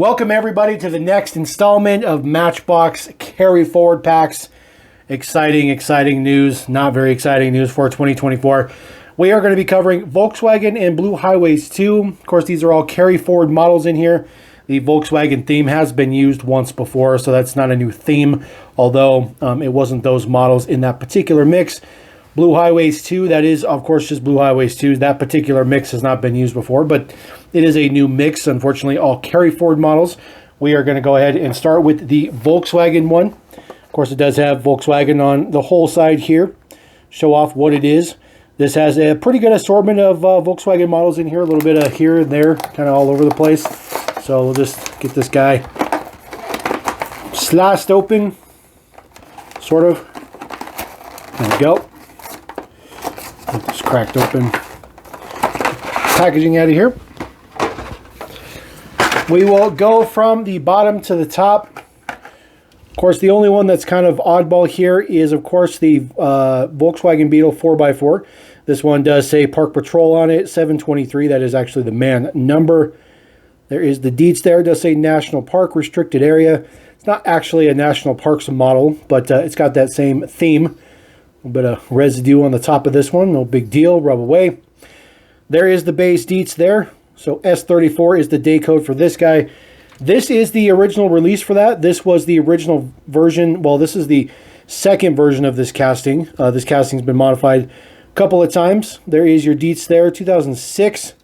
Welcome everybody to the next installment of Matchbox carry forward packs. Exciting news. Not very exciting news for 2024. We are going to be covering Volkswagen and Blue Highways 2. Of course, these are all carry forward models in here. The Volkswagen theme has been used once before, so that's not a new theme, although it wasn't those models in that particular mix. Blue Highways 2, that is, of course, just Blue Highways 2. That particular mix has not been used before, but it is a new mix. Unfortunately, all carry-forward models. We are going to go ahead and start with the Volkswagen one. Of course, it does have Volkswagen on the whole side here. Show off what it is. This has a pretty good assortment of Volkswagen models in here. A little bit of here and there, kind of all over the place. So we'll just get this guy sliced open, sort of. There we go. Get this cracked open. Packaging out of here. We will go from the bottom to the top. Of course, the only one that's kind of oddball here is, of course, the Volkswagen Beetle 4x4. This one does say Park Patrol on it, 723. That is actually the man number. There is the deets there. It does say National Park Restricted Area. It's not actually a National Parks model, but it's got that same theme. A bit of residue on the top of this one. No big deal. Rub away. There is the base deets there. So S34 is the day code for this guy. This is the original release for that. This was the original version. Well, this is the second version of this casting. This casting's been modified a couple of times. There is your deets there, 2006.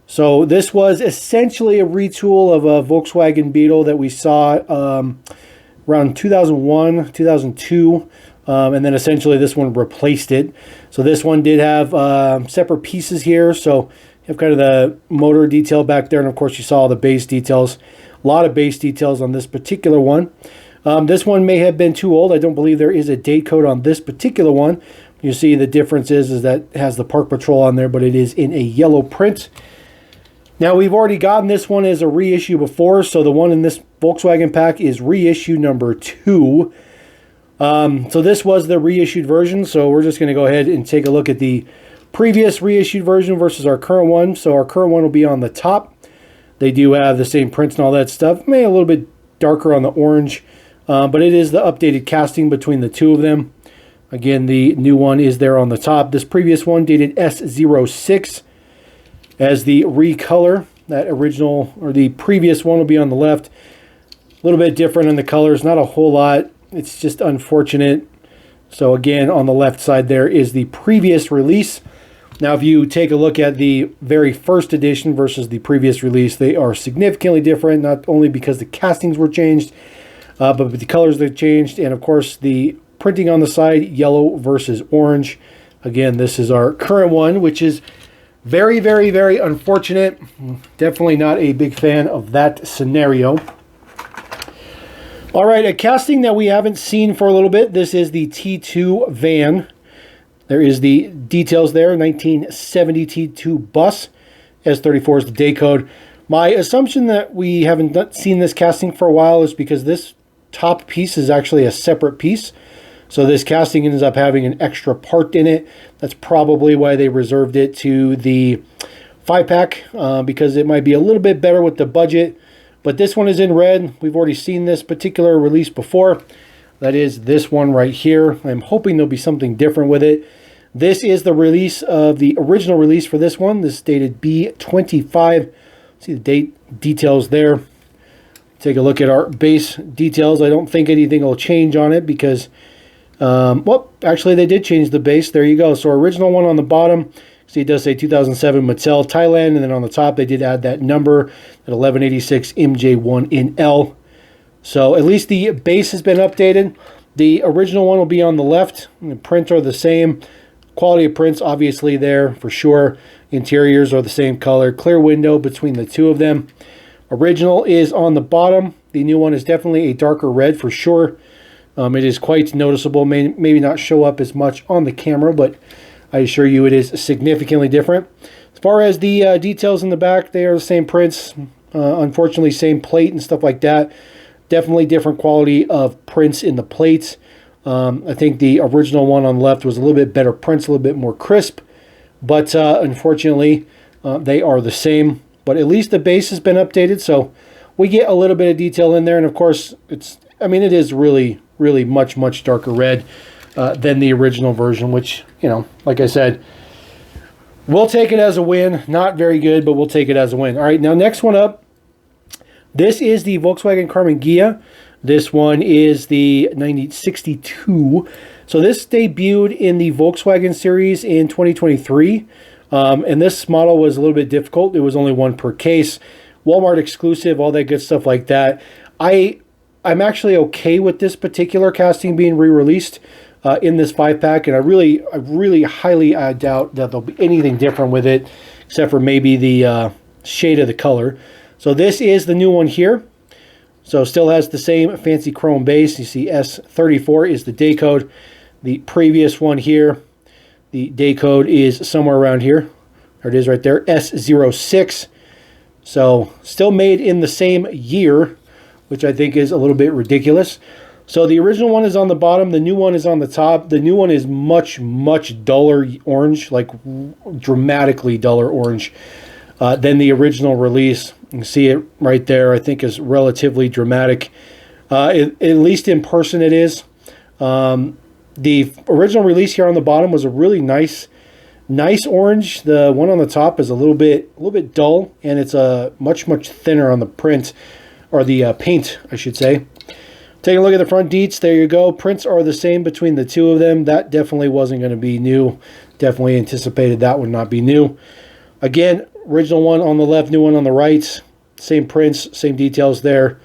So this was essentially a retool of a Volkswagen Beetle that we saw around 2001, 2002. And then essentially this one replaced it. So this one did have separate pieces here. So you have kind of the motor detail back there. And of course you saw the base details. A lot of base details on this particular one. This one may have been too old. I don't believe there is a date code on this particular one. You see the difference is that it has the Park Patrol on there, but it is in a yellow print. Now we've already gotten this one as a reissue before. So the one in this Volkswagen pack is reissue number 2. So this was the reissued version, so we're just going to go ahead and take a look at the previous reissued version versus our current one. So our current one will be on the top. They do have the same prints and all that stuff. Maybe a little bit darker on the orange, but it is the updated casting between the two of them. Again, the new one is there on the top. This previous one dated S06 as the recolor. That original, or the previous one, will be on the left. A little bit different in the colors, not a whole lot. It's just unfortunate. So again, on the left side there is the previous release. Now, if you take a look at the very first edition versus the previous release, they are significantly different, not only because the castings were changed, but the colors that changed, and of course the printing on the side, yellow versus orange. Again, this is our current one, which is very unfortunate. Definitely not a big fan of that scenario. All right, a casting that we haven't seen for a little bit. This is the T2 van. There is the details there, 1970 T2 bus. S34 is the day code. My assumption that we haven't seen this casting for a while is because this top piece is actually a separate piece. So this casting ends up having an extra part in it. That's probably why they reserved it to the 5-pack, because it might be a little bit better with the budget. But this one is in red. We've already seen this particular release before. That is this one right here. I'm hoping there'll be something different with it. This is the release of the original release for this one. This is dated B25. See the date details there. Take a look at our base details. I don't think anything will change on it because, well, actually they did change the base. There you go. So original one on the bottom. See, it does say 2007 Mattel Thailand, and then on the top they did add that number, at 1186 MJ1NL. So at least the base has been updated. The original one will be on the left. The prints are the same. Quality of prints obviously there for sure. Interiors are the same color. Clear window between the two of them. Original is on the bottom. The new one is definitely a darker red for sure. It is quite noticeable. Maybe not show up as much on the camera, but I assure you it is significantly different. As far as the details in the back, they are the same prints. Unfortunately, same plate and stuff like that. Definitely different quality of prints in the plates. I think the original one on the left was a little bit better prints, a little bit more crisp. But unfortunately, they are the same. But at least the base has been updated, so we get a little bit of detail in there. And of course, I mean, it is really, really much, much darker red than the original version, which, you know, like I said, we'll take it as a win. Not very good, but we'll take it as a win. All right, now next one up. This is the Volkswagen Carman Gia. This one is the 1962. So this debuted in the Volkswagen series in 2023. And this model was a little bit difficult. It was only one per case. Walmart exclusive, all that good stuff like that. I'm actually okay with this particular casting being re-released in this 5-pack. And I really highly doubt that there'll be anything different with it, except for maybe the shade of the color. So this is the new one here. So still has the same fancy chrome base. You see S34 is the day code. The previous one here, the day code is somewhere around here. There it is right there, S06. So still made in the same year, which I think is a little bit ridiculous. So the original one is on the bottom. The new one is on the top. The new one is much, much duller orange, like dramatically duller orange than the original release. You can see it right there. I think is relatively dramatic. At least in person it is. The original release here on the bottom was a really nice orange. The one on the top is a little bit dull, and it's much thinner on the print, or the paint, I should say. Take a look at the front deets. There you go. Prints are the same between the two of them. That definitely wasn't going to be new. Definitely anticipated that would not be new. Again, original one on the left, new one on the right. Same prints, same details there.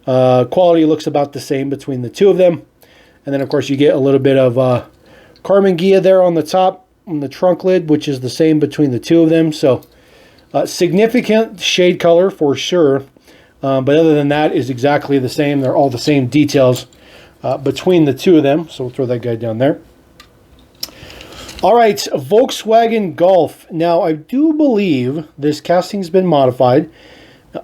Quality looks about the same between the two of them. And then, of course, you get a little bit of Carman Gia there on the top, on the trunk lid, which is the same between the two of them. So, significant shade color for sure. But other than that, is exactly the same. They're all the same details between the two of them. So we'll throw that guy down there. All right, Volkswagen Golf. Now, I do believe this casting's been modified,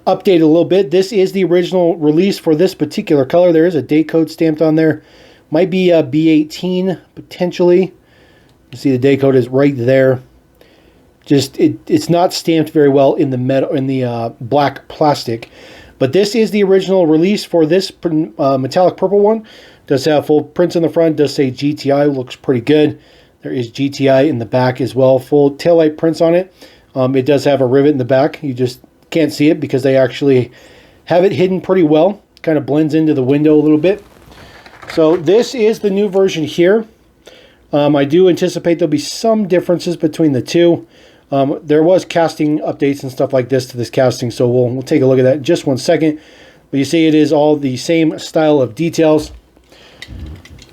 updated a little bit. This is the original release for this particular color. There is a date code stamped on there. Might be a B18, potentially. You see the date code is right there. Just, it's not stamped very well in the metal, in the black plastic. But this is the original release for this metallic purple one. Does have full prints in the front. Does say GTI. Looks pretty good. There is GTI in the back as well. Full taillight prints on it. It does have a rivet in the back. You just can't see it because they actually have it hidden pretty well. Kind of blends into the window a little bit. So this is the new version here. I do anticipate there'll be some differences between the two. There was casting updates and stuff like this to this casting, so we'll take a look at that in just one second. But you see it is all the same style of details.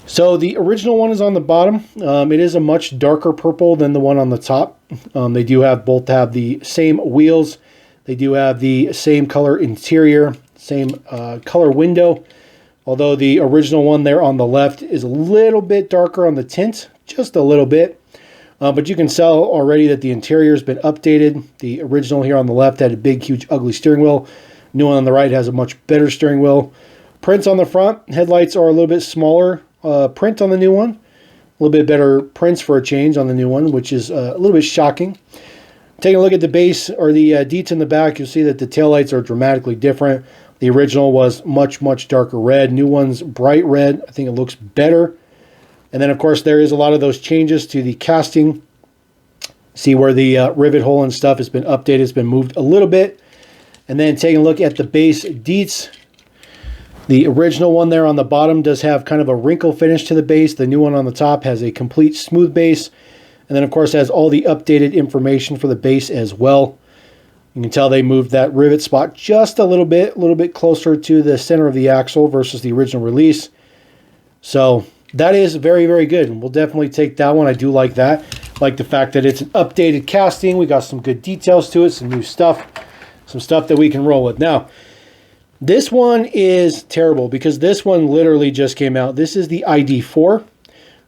So the original one is on the bottom. It is a much darker purple than the one on the top. They do have both have the same wheels. They do have the same color interior, same color window. Although the original one there on the left is a little bit darker on the tint, just a little bit. But you can tell already that the interior has been updated. The original here on the left had a big, huge, ugly steering wheel. New one on the right has a much better steering wheel. Prints on the front. Headlights are a little bit smaller print on the new one. A little bit better prints for a change on the new one, which is a little bit shocking. Taking a look at the base, or the deets in the back, you'll see that the taillights are dramatically different. The original was much, much darker red. New one's bright red. I think it looks better. And then, of course, there is a lot of those changes to the casting. See where the rivet hole and stuff has been updated. It's been moved a little bit. And then taking a look at the base deets. The original one there on the bottom does have kind of a wrinkle finish to the base. The new one on the top has a complete smooth base. And then, of course, has all the updated information for the base as well. You can tell they moved that rivet spot just a little bit closer to the center of the axle versus the original release. So that is very, very good. We'll definitely take that one. I do like that. Like the fact that it's an updated casting. We got some good details to it, some new stuff, some stuff that we can roll with. Now, this one is terrible because this one literally just came out. This is the ID4.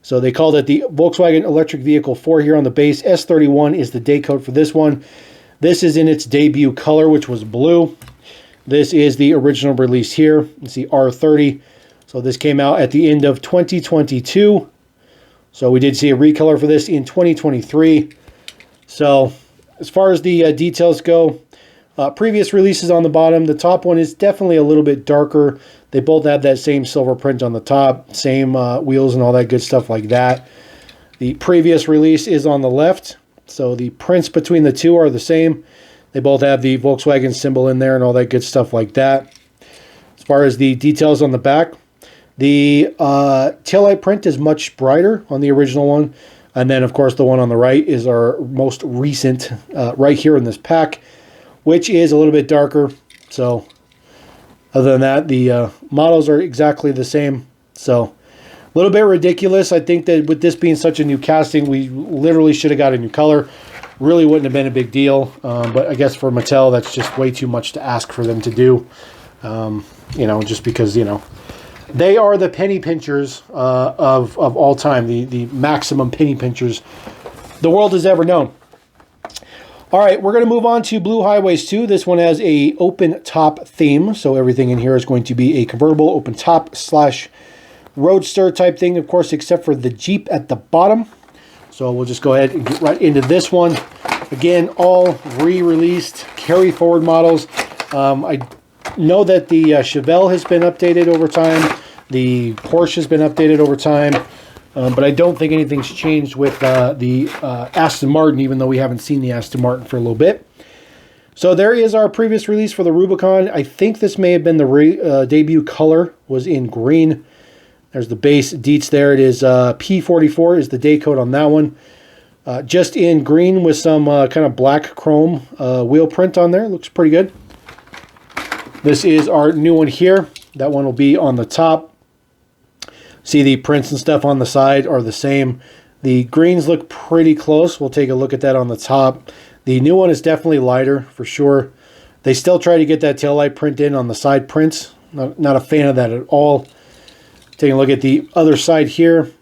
So they called it the Volkswagen Electric Vehicle 4 here on the base. S31 is the day code for this one. This is in its debut color, which was blue. This is the original release here. It's the R30. So this came out at the end of 2022. So we did see a recolor for this in 2023. So as far as the details go, Previous releases on the bottom. The top one is definitely a little bit darker. They both have that same silver print on the top, same wheels and all that good stuff like that. The previous release is on the left, so the prints between the two are the same. They both have the Volkswagen symbol in there and all that good stuff like that. As far as the details on the back, the taillight print is much brighter on the original one. And then, of course, the one on the right is our most recent right here in this pack, which is a little bit darker. So other than that, the models are exactly the same. So a little bit ridiculous. I think that with this being such a new casting, we literally should have got a new color. Really wouldn't have been a big deal. But I guess for Mattel, that's just way too much to ask for them to do. You know, just because, you know, they are the penny pinchers of all time. The maximum penny pinchers the world has ever known. All right, we're going to move on to Blue Highways 2. This one has a open top theme, so everything in here is going to be a convertible open top slash roadster type thing, of course, except for the Jeep at the bottom. So we'll just go ahead and get right into this one. Again, all re-released carry forward models. I know that the Chevelle has been updated over time. The Porsche has been updated over time. But I don't think anything's changed with the Aston Martin, even though we haven't seen the Aston Martin for a little bit. So there is our previous release for the Rubicon. I think this may have been the debut color, was in green. There's the base deets there. It is P44 is the day code on that one. Just in green with some kind of black chrome wheel print on there. Looks pretty good. This is our new one here. That one will be on the top. See, the prints and stuff on the side are the same. The greens look pretty close. We'll take a look at that on the top. The new one is definitely lighter for sure. They still try to get that taillight print in on the side prints. Not a fan of that at all. Taking a look at the other side here.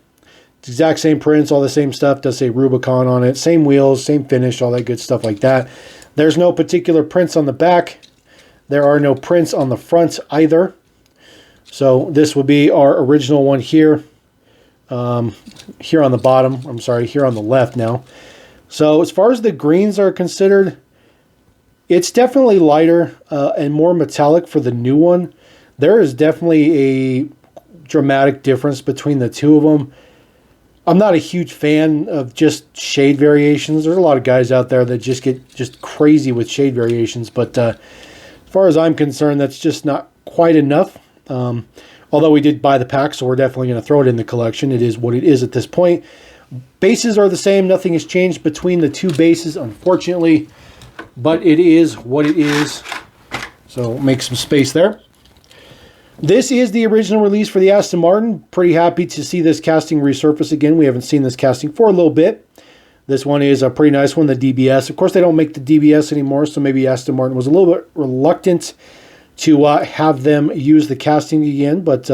Exact same prints, all the same stuff. Does say Rubicon on it. Same wheels, same finish, all that good stuff like that. There's no particular prints on the back. There are no prints on the front either. So this will be our original one here. Here on the bottom. I'm sorry, here on the left now. So as far as the greens are considered, it's definitely lighter and more metallic for the new one. There is definitely a dramatic difference between the two of them. I'm not a huge fan of just shade variations. There's a lot of guys out there that just get just crazy with shade variations. But as far as I'm concerned, that's just not quite enough. Although we did buy the pack, so we're definitely going to throw it in the collection. It is what it is at this point. Bases are the same. Nothing has changed between the two bases, unfortunately. But it is what it is. So make some space there. This is the original release for the Aston Martin. Pretty happy to see this casting resurface again. We haven't seen this casting for a little bit. This one is a pretty nice one, the DBS. Of course, they don't make the DBS anymore, so maybe Aston Martin was a little bit reluctant to have them use the casting again, but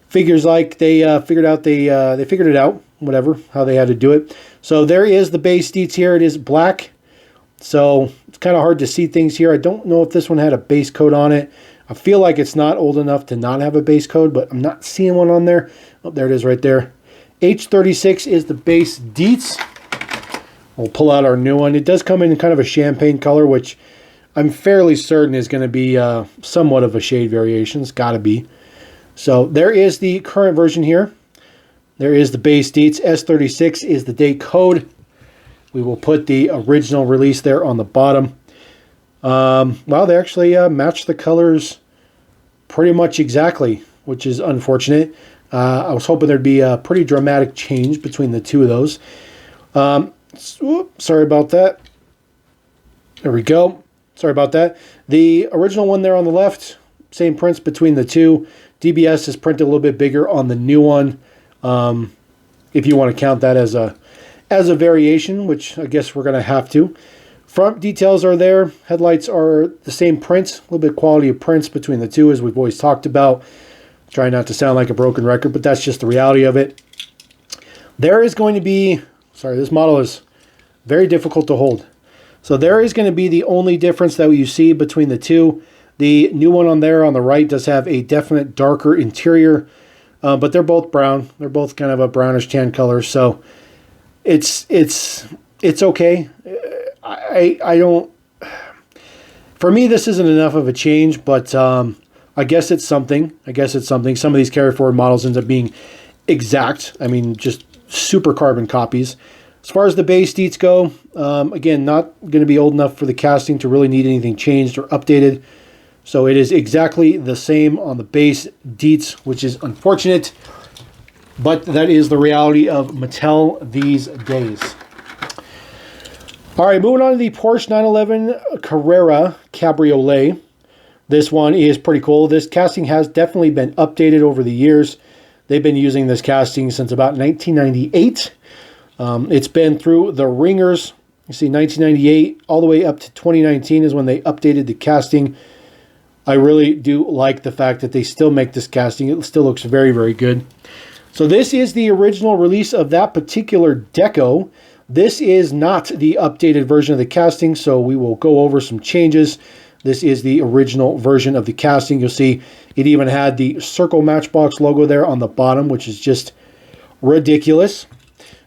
figures like they figured it out, whatever, how they had to do it. So there is the base deets here. It is black, so it's kind of hard to see things here. I don't know if this one had a base code on it. I feel like it's not old enough to not have a base code, but I'm not seeing one on there. Oh, there it is right there. H36 is the base deets. We'll pull out our new one. It does come in kind of a champagne color, which I'm fairly certain is going to be somewhat of a shade variation. It's got to be. So there is the current version here. There is the base deets. S36 is the date code. We will put the original release there on the bottom. Well, they actually match the colors pretty much exactly, which is unfortunate. I was hoping there'd be a pretty dramatic change between the two of those. Sorry about that. There we go. Sorry about that. The original one there on the left, same prints between the two. DBS is printed a little bit bigger on the new one. If you want to count that as a variation, which I guess we're going to have to. Front details are there. Headlights are the same prints. A little bit quality of prints between the two, as we've always talked about. Try not to sound like a broken record, but that's just the reality of it. There is going to be, sorry, this model is very difficult to hold. So there is going to be the only difference that you see between the two. The new one on there on the right does have a definite darker interior, but they're both brown. They're both kind of a brownish tan color, so it's okay. I don't. For me, this isn't enough of a change, but I guess it's something. I guess it's something. Some of these carry forward models end up being exact. I mean, just super carbon copies. As far as the base deets go, again, not going to be old enough for the casting to really need anything changed or updated. So it is exactly the same on the base deets, which is unfortunate. But that is the reality of Mattel these days. All right, moving on to the Porsche 911 Carrera Cabriolet. This one is pretty cool. This casting has definitely been updated over the years. They've been using this casting since about 1998. It's been through the ringers. You see 1998 all the way up to 2019 is when they updated the casting. I really do like the fact that they still make this casting. It still looks very, very good. So this is the original release of that particular deco. This is not the updated version of the casting, so we will go over some changes. This is the original version of the casting. You'll see it even had the circle Matchbox logo there on the bottom, which is just ridiculous.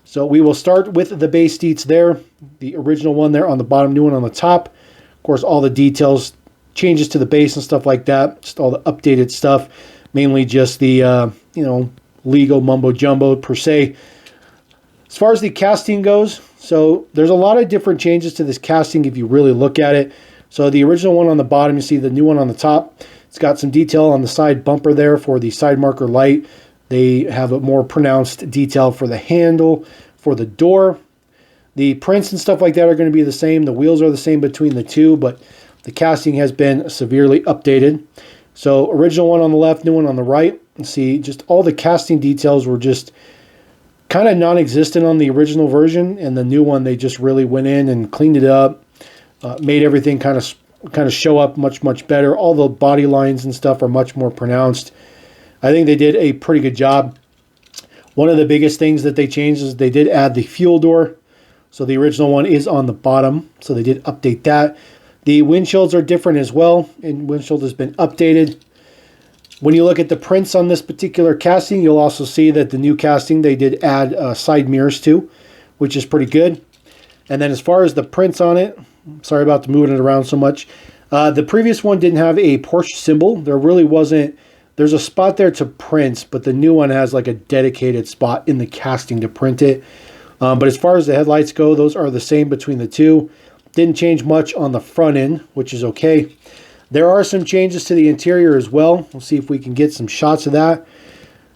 So we will start with the base deets there. The original one there on the bottom, new one on the top. Of course, all the details, changes to the base and stuff like that. Just all the updated stuff. Mainly just the, legal mumbo jumbo per se. As far as the casting goes, so there's a lot of different changes to this casting if you really look at it. So the original one on the bottom, you see the new one on the top. It's got some detail on the side bumper there for the side marker light. They have a more pronounced detail for the handle, for the door. The prints and stuff like that are going to be the same. The wheels are the same between the two, but the casting has been severely updated. So original one on the left, new one on the right. You see just all the casting details were just kind of non-existent on the original version, and the new one they just really went in and cleaned it up, made everything kind of show up much better. All the body lines and stuff are much more pronounced. I think they did a pretty good job. One of the biggest things that they changed is they did add the fuel door. So the original one is on the bottom, so they did update that. The windshields are different as well, and windshield has been updated. When you look at the prints on this particular casting, you'll also see that the new casting they did add side mirrors to, which is pretty good. And then as far as the prints on it, sorry about moving it around so much. The previous one didn't have a Porsche symbol. There really wasn't. There's a spot there to print, but the new one has like a dedicated spot in the casting to print it. But as far as the headlights go, those are the same between the two. Didn't change much on the front end, which is okay. There are some changes to the interior as well. We'll see if we can get some shots of that.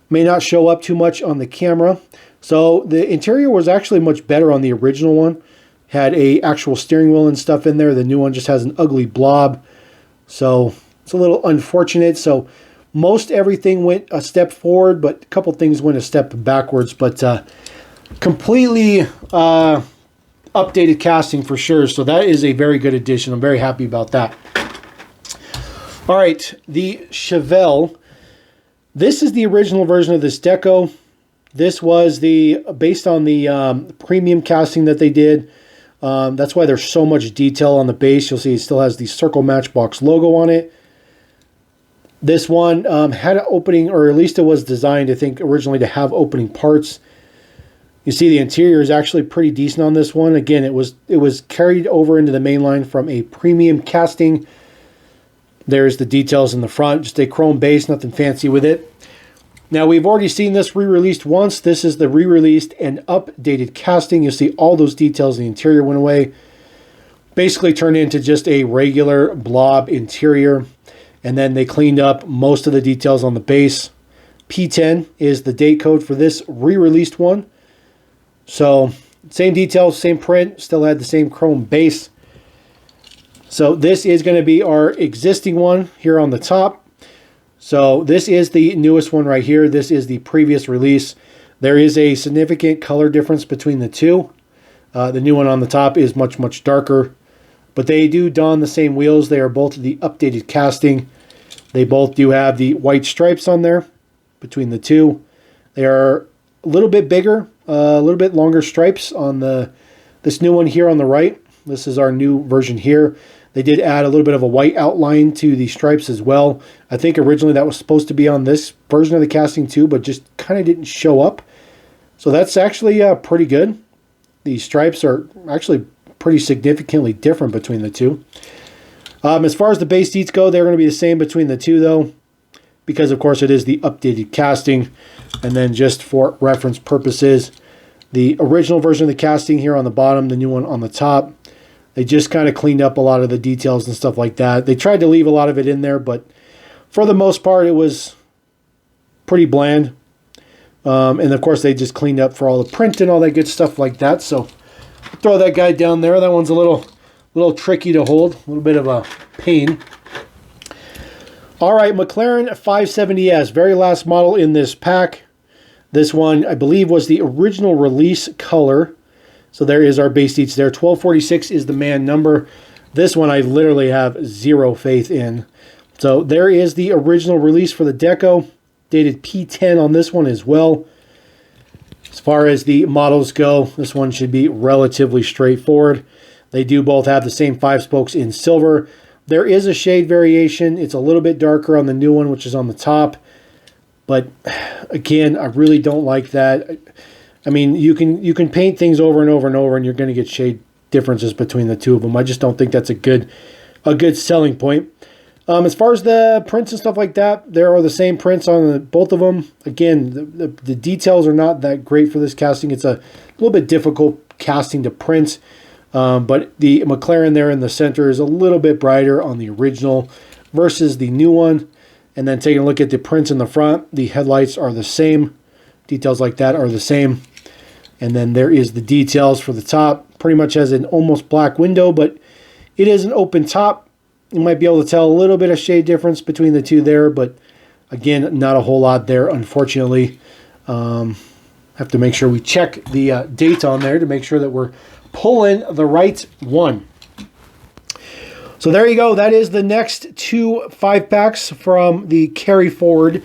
May not show up too much on the camera. So the interior was actually much better on the original one. Had a actual steering wheel and stuff in there. The new one just has an ugly blob. So it's a little unfortunate. So most everything went a step forward, but a couple things went a step backwards. But completely updated casting for sure. So that is a very good addition. I'm very happy about that. All right, the Chevelle. This is the original version of this deco. This was based on the premium casting that they did. That's why there's so much detail on the base. You'll see it still has the circle Matchbox logo on it. This one had an opening, or at least it was designed, I think, originally to have opening parts. You see the interior is actually pretty decent on this one. Again, it was carried over into the main line from a premium casting. There's the details in the front, just a chrome base, nothing fancy with it. Now, we've already seen this re-released once. This is the re-released and updated casting. You'll see all those details in the interior went away. Basically turned into just a regular blob interior. And then they cleaned up most of the details on the base. P10 is the date code for this re-released one. So, same details, same print, still had the same chrome base. So this is going to be our existing one here on the top. So this is the newest one right here. This is the previous release. There is a significant color difference between the two. The new one on the top is much darker. But they do don the same wheels. They are both the updated casting. They both do have the white stripes on there between the two. They are a little bit bigger, a little bit longer stripes on this new one here on the right. This is our new version here. They did add a little bit of a white outline to the stripes as well. I think originally that was supposed to be on this version of the casting too, but just kind of didn't show up. So that's actually pretty good. The stripes are actually pretty significantly different between the two. As far as the base seats go, they're going to be the same between the two, though, because, of course, it is the updated casting. And then just for reference purposes, the original version of the casting here on the bottom, the new one on the top, they just kind of cleaned up a lot of the details and stuff like that. They tried to leave a lot of it in there, but for the most part, it was pretty bland. And, of course, they just cleaned up for all the print and all that good stuff like that. So throw that guy down there. That one's a little tricky to hold, a little bit of a pain. All right, McLaren 570S, very last model in this pack. This one, I believe, was the original release color. So there is our base seats there. 1246 is the man number. This one I literally have zero faith in. So there is the original release for the deco, dated P10 on this one as well. As far as the models go, this one should be relatively straightforward. They do both have the same 5 spokes in silver. There is a shade variation. It's a little bit darker on the new one, which is on the top. But again, I really don't like that. I mean, you can paint things over and over and over, and you're going to get shade differences between the two of them. I just don't think that's a good selling point. As far as the prints and stuff like that, there are the same prints on both of them. Again, the details are not that great for this casting. It's a little bit difficult casting to print. But the McLaren there in the center is a little bit brighter on the original versus the new one. And then taking a look at the prints in the front, the headlights are the same. Details like that are the same. And then there is the details for the top. Pretty much has an almost black window, but it is an open top. You might be able to tell a little bit of shade difference between the two there, but again, not a whole lot there, unfortunately. Have to make sure we check the date on there to make sure that we're pulling the right one. So there you go. That is the next 2 5-packs from the carry forward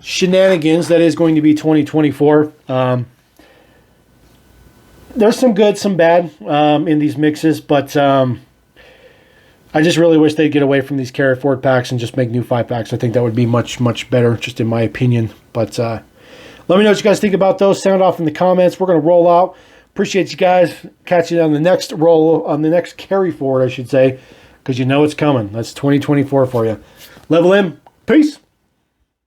shenanigans. That is going to be 2024. There's some good, some bad in these mixes, but I just really wish they'd get away from these carry forward packs and just make new 5-packs. I think that would be much, much better, just in my opinion. But let me know what you guys think about those. Sound off in the comments. We're going to roll out. Appreciate you guys. Catch you on the next roll, on the next carry forward, I should say, because you know it's coming. That's 2024 for you. Level M. Peace.